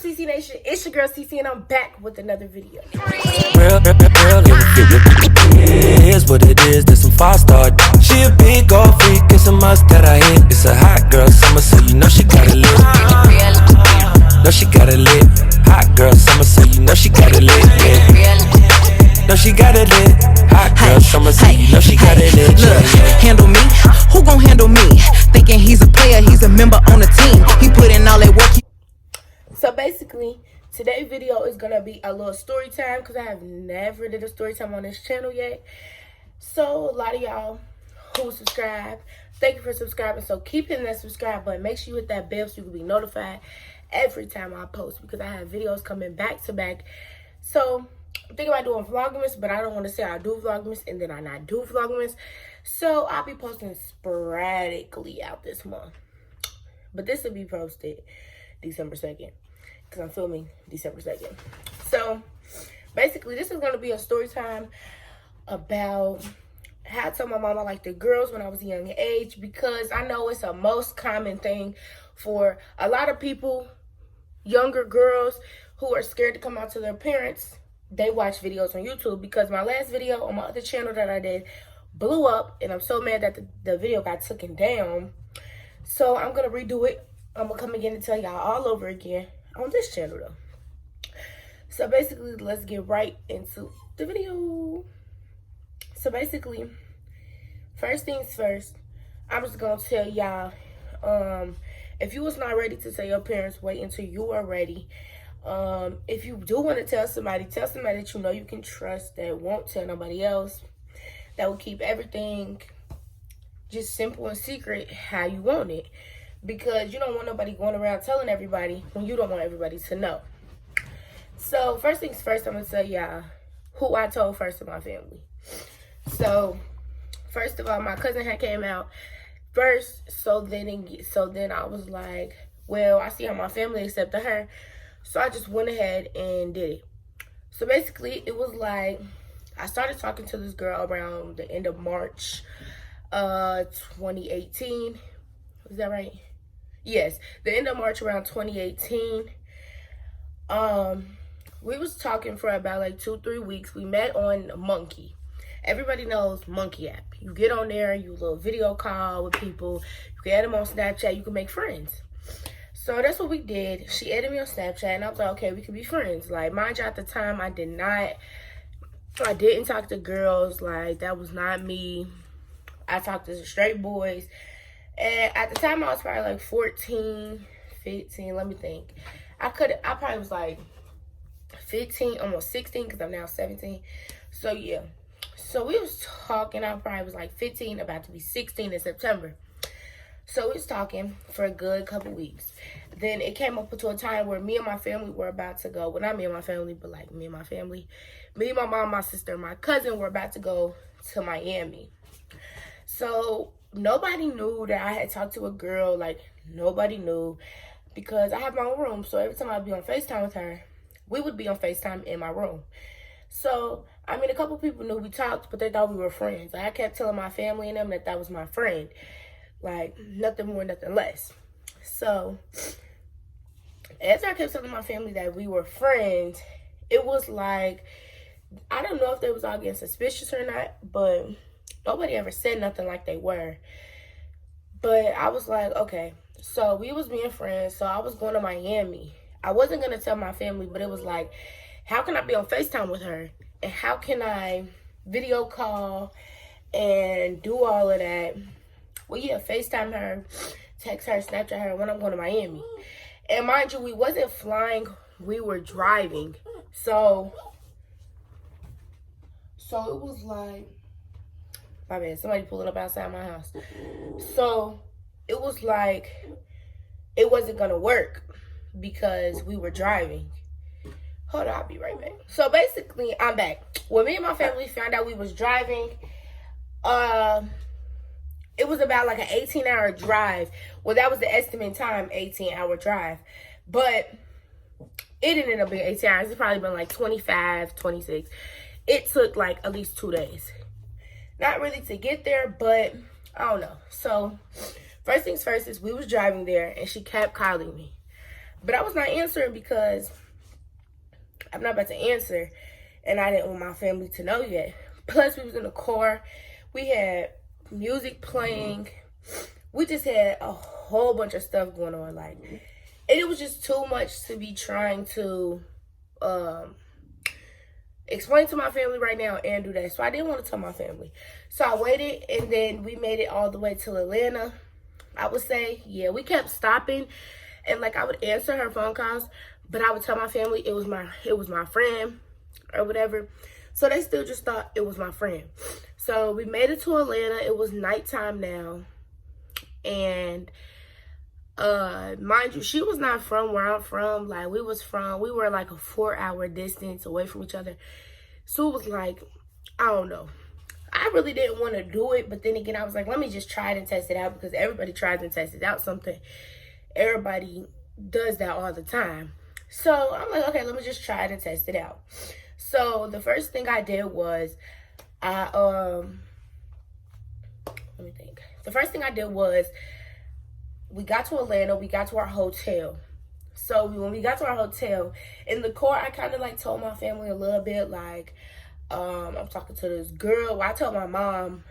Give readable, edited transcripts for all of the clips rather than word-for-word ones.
CC Nation? It's your girl CC, and I'm back with another video. Real, it is what it is. There's some five-star. She a big old freak. It's a must that I hit. It's a hot girl summer, so you know she got it lit. Know she got it lit. Hot girl summer, so you know she got it lit. Yeah. Know she got it lit. Hot girl summer, so you know she got it lit. Look, handle me. Who gon' handle me? Thinking he's a player, he's a member on the team. He put in all that work. So basically, today's video is gonna be a little story time because I have never did a story time on this channel yet. So a lot of y'all who subscribe, thank you for subscribing. So keep hitting that subscribe button. Make sure you hit that bell so you can be notified every time I post, because I have videos coming back to back. So I'm thinking about doing vlogmas, but I don't want to say I do vlogmas and then I not do vlogmas. So I'll be posting sporadically out this month, but this will be posted December 2nd. Because I'm filming December 2nd. So basically, this is going to be a story time about how I told my mom I liked the girls when I was a young age, because I know it's a most common thing for a lot of people, younger girls who are scared to come out to their parents. They watch videos on YouTube, because my last video on my other channel that I did blew up, and I'm so mad that the video got taken down. So I'm going to redo it. I'm going to come again and tell y'all all over again on this channel though. So basically, let's get right into the video. So basically, first things first, I'm just gonna tell y'all, if you was not ready to tell your parents, wait until you are ready. If you do want to tell somebody that you know you can trust, that won't tell nobody else, that will keep everything just simple and secret how you want it. Because you don't want nobody going around telling everybody when you don't want everybody to know. So first things first, I'm going to tell y'all who I told first in my family. So first of all, my cousin had came out first. So then I was like, well, I see how my family accepted her. So I just went ahead and did it. So basically, it was like, I started talking to this girl around the end of March 2018. Is that right? Yes, the end of March around 2018. We was talking for about like 2-3 weeks. We met on Monkey. Everybody knows Monkey app. You get on there, you little video call with people. You can add them on Snapchat. You can make friends. So that's what we did. She added me on Snapchat, and I was like, okay, we can be friends. Like, mind you, at the time, I didn't talk to girls. Like, that was not me. I talked to straight boys. And at the time, I was probably like 14, 15. Let me think. I probably was like 15, almost 16, because I'm now 17. So, yeah. So, we was talking. I probably was like 15, about to be 16 in September. So, we was talking for a good couple weeks. Then it came up to a time where me and my family were about to go. Well, not me and my family, but like me and my family. Me, my mom, my sister, and my cousin were about to go to Miami. So nobody knew that I had talked to a girl. Like, nobody knew, because I have my own room. So every time I'd be on FaceTime with her, we would be on FaceTime in my room. So, I mean, a couple people knew we talked, but they thought we were friends. Like, I kept telling my family and them that was my friend. Like, nothing more, nothing less. So, as I kept telling my family that we were friends, it was like, I don't know if they was all getting suspicious or not, but nobody ever said nothing like they were. But I was like, okay. So we was being friends. So I was going to Miami. I wasn't going to tell my family, but it was like, how can I be on FaceTime with her? And how can I video call and do all of that? Well, yeah, FaceTime her, text her, Snapchat her when I'm going to Miami. And mind you, we wasn't flying. We were driving. So it was like, my bad, somebody pulling up outside my house. So it was like, it wasn't gonna work because we were driving. Hold on, I'll be right back. So basically, I'm back. When me and my family found out we was driving, it was about like an 18-hour drive. Well, that was the estimate time, 18-hour drive. But it didn't end up being 18 hours. It's probably been like 25, 26. It took like at least 2 days. Not really to get there, but I don't know. So first things first is we was driving there, and she kept calling me. But I was not answering because I'm not about to answer, and I didn't want my family to know yet. Plus, we was in the car. We had music playing. We just had a whole bunch of stuff going on. Like, and it was just too much to be trying to explain to my family right now and do that. So I didn't want to tell my family. So I waited, and then we made it all the way to Atlanta. I would say, yeah, we kept stopping, and like I would answer her phone calls, but I would tell my family it was my friend or whatever. So they still just thought it was my friend. So we made it to Atlanta. It was nighttime now. And mind you, she was not from where I'm from. Like, we were like a 4-hour distance away from each other. So it was like, I don't know. I really didn't want to do it, but then again, I was like, let me just try it and test it out, because everybody tries and tests out something. Everybody does that all the time. So I'm like, okay, let me just try it and test it out. So the first thing I did was, let me think. The first thing I did was, we got to Atlanta, we got to our hotel. So when we got to our hotel, in the car, I kind of like told my family a little bit, like, I'm talking to this girl. Well, I told my mom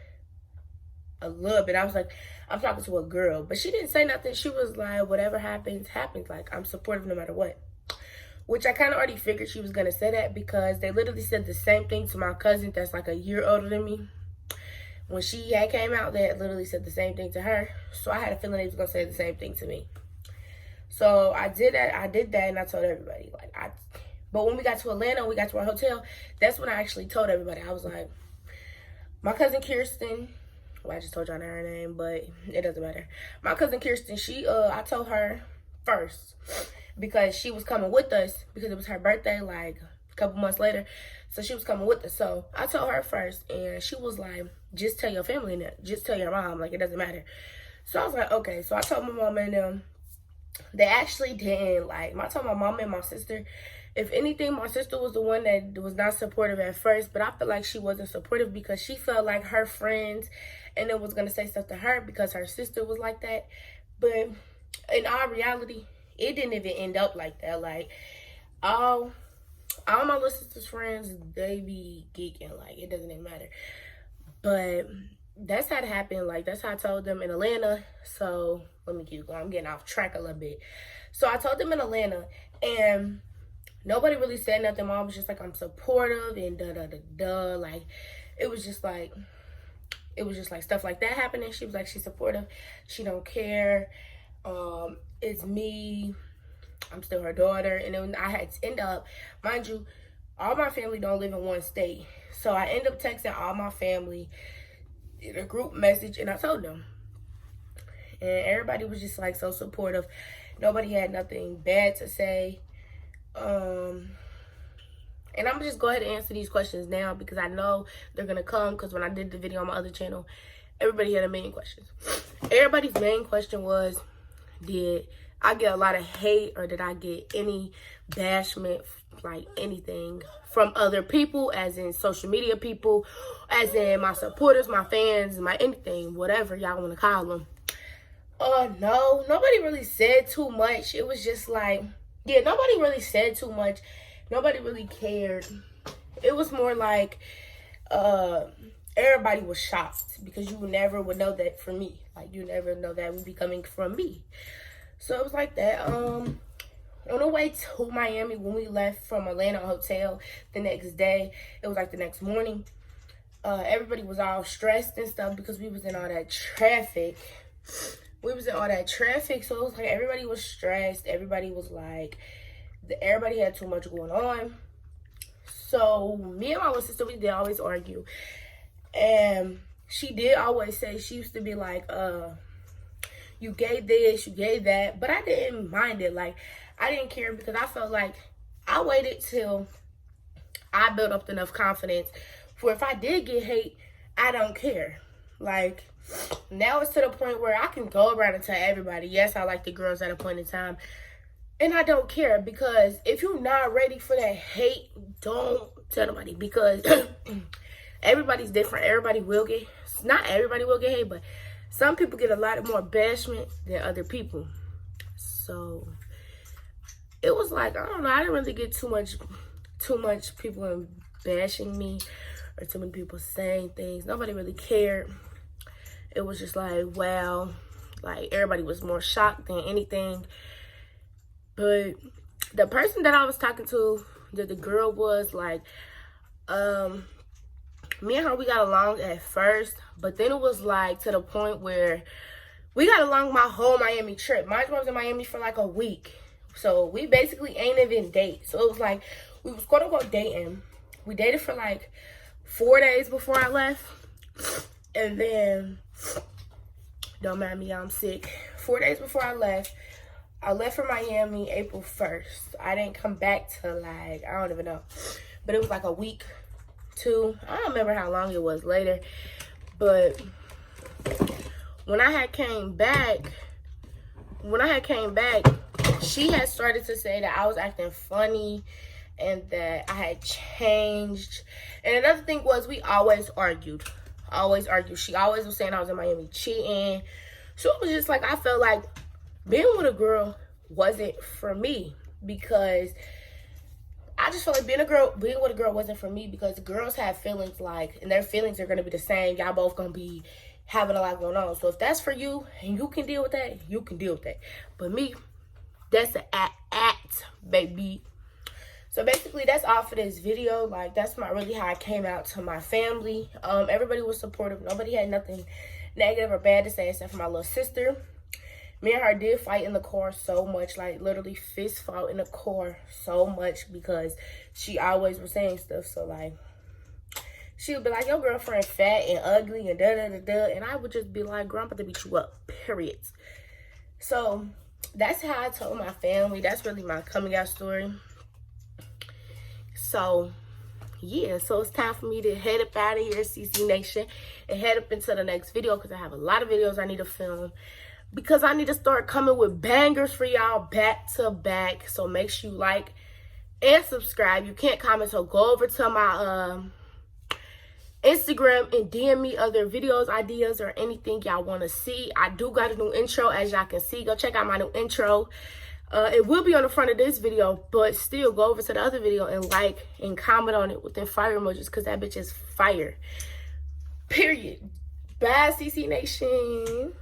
a little bit. I was like, I'm talking to a girl. But she didn't say nothing. She was like, whatever happens, happens. Like, I'm supportive no matter what. Which I kind of already figured she was going to say that, because they literally said the same thing to my cousin that's like a year older than me. When she had came out, they had literally said the same thing to her. So I had a feeling they was going to say the same thing to me. So I did that. And I told everybody. But when we got to Atlanta, we got to our hotel, that's when I actually told everybody. I was like, my cousin Kirsten, well, I just told y'all her name, but it doesn't matter. My cousin Kirsten, I told her first, because she was coming with us, because it was her birthday, like, a couple months later. So she was coming with us. So I told her first, and she was like, just tell your family that. Just tell your mom. Like, it doesn't matter. So I was like, okay. So I told my mom and them. They actually didn't, like, I told my mom and my sister. If anything, my sister was the one that was not supportive at first, but I feel like she wasn't supportive because she felt like her friends and it was going to say stuff to her because her sister was like that. But in all reality, it didn't even end up like that. Like, all my little sister's friends, they be geeking. Like, it doesn't even matter. But that's how it happened. Like, that's how I told them in Atlanta. So let me keep going. I'm getting off track a little bit. So I told them in Atlanta, and nobody really said nothing. Mom was just like, I'm supportive and da-da-da-da. Like, it was just like stuff like that happening. She was like, she's supportive. She don't care. It's me. I'm still her daughter. And then I had to end up, mind you, all my family don't live in one state. So I end up texting all my family in a group message, and I told them. And everybody was just like so supportive. Nobody had nothing bad to say. And I'm gonna just go ahead and answer these questions now because I know they're gonna come, because when I did the video on my other channel, everybody had a million questions. Everybody's main question was, did I get a lot of hate, or did I get any bashment, like anything from other people, as in social media people, as in my supporters, my fans, my anything, whatever y'all want to call them? No, nobody really said too much. It was just like, yeah, nobody really said too much. Nobody really cared. It was more like everybody was shocked, because you never would know that from me. Like, you never know that would be coming from me. So it was like that. On the way to Miami, when we left from Atlanta hotel the next day, it was like the next morning, everybody was all stressed and stuff because we was in all that traffic. So it was like everybody was stressed. Everybody was like, everybody had too much going on. So me and my little sister, we did always argue. And she did always say, she used to be like, you gave this, you gave that. But I didn't mind it. Like, I didn't care, because I felt like I waited till I built up enough confidence for, if I did get hate, I don't care. Like, now it's to the point where I can go around and tell everybody, yes, I like the girls at a point in time. And I don't care, because if you're not ready for that hate, don't tell nobody, because everybody's different. Everybody will get, not everybody will get hate, but some people get a lot more bashment than other people. So it was like, I don't know, I didn't really get too much people bashing me or too many people saying things. Nobody really cared. It was just like, wow, like everybody was more shocked than anything. But the person that I was talking to, that the girl was like, me and her, we got along at first, but then it was like to the point where we got along my whole Miami trip. Mind you, I was in Miami for like a week. So we basically ain't even date. So it was like, we was quote unquote dating. We dated for like 4 days before I left. And then, don't mind me, I'm sick. 4 days before I left for Miami April 1st. I didn't come back till like, I don't even know. But it was like a week, 2. I don't remember how long it was later. But when I had came back, she had started to say that I was acting funny and that I had changed. And another thing was, we always argued. She always was saying I was in Miami cheating. So it was just like, I felt like being with a girl wasn't for me, because I just felt like being with a girl wasn't for me, because girls have feelings, like, and their feelings are gonna be the same. Y'all both gonna be having a lot going on. So if that's for you and you can deal with that, you can deal with that. But me, that's an act, baby. So basically, that's all for this video. Like, that's really how I came out to my family. Everybody was supportive. Nobody had nothing negative or bad to say except for my little sister. Me and her did fight in the car so much, like literally fist fought in the car so much, because she always was saying stuff. So like, she would be like, your girlfriend fat and ugly and da-da-da-da. And I would just be like, girl, I'm about to beat you up, period. So that's how I told my family. That's really my coming out story. So, yeah. So it's time for me to head up out of here, CC Nation, and head up into the next video, because I have a lot of videos I need to film. Because I need to start coming with bangers for y'all back to back. So make sure you like and subscribe. You can't comment, so go over to my Instagram and DM me other videos, ideas, or anything y'all want to see. I do got a new intro, as y'all can see. Go check out my new intro. It will be on the front of this video, but still go over to the other video and like and comment on it with them fire emojis, because that bitch is fire. Period. Bye, CC Nation.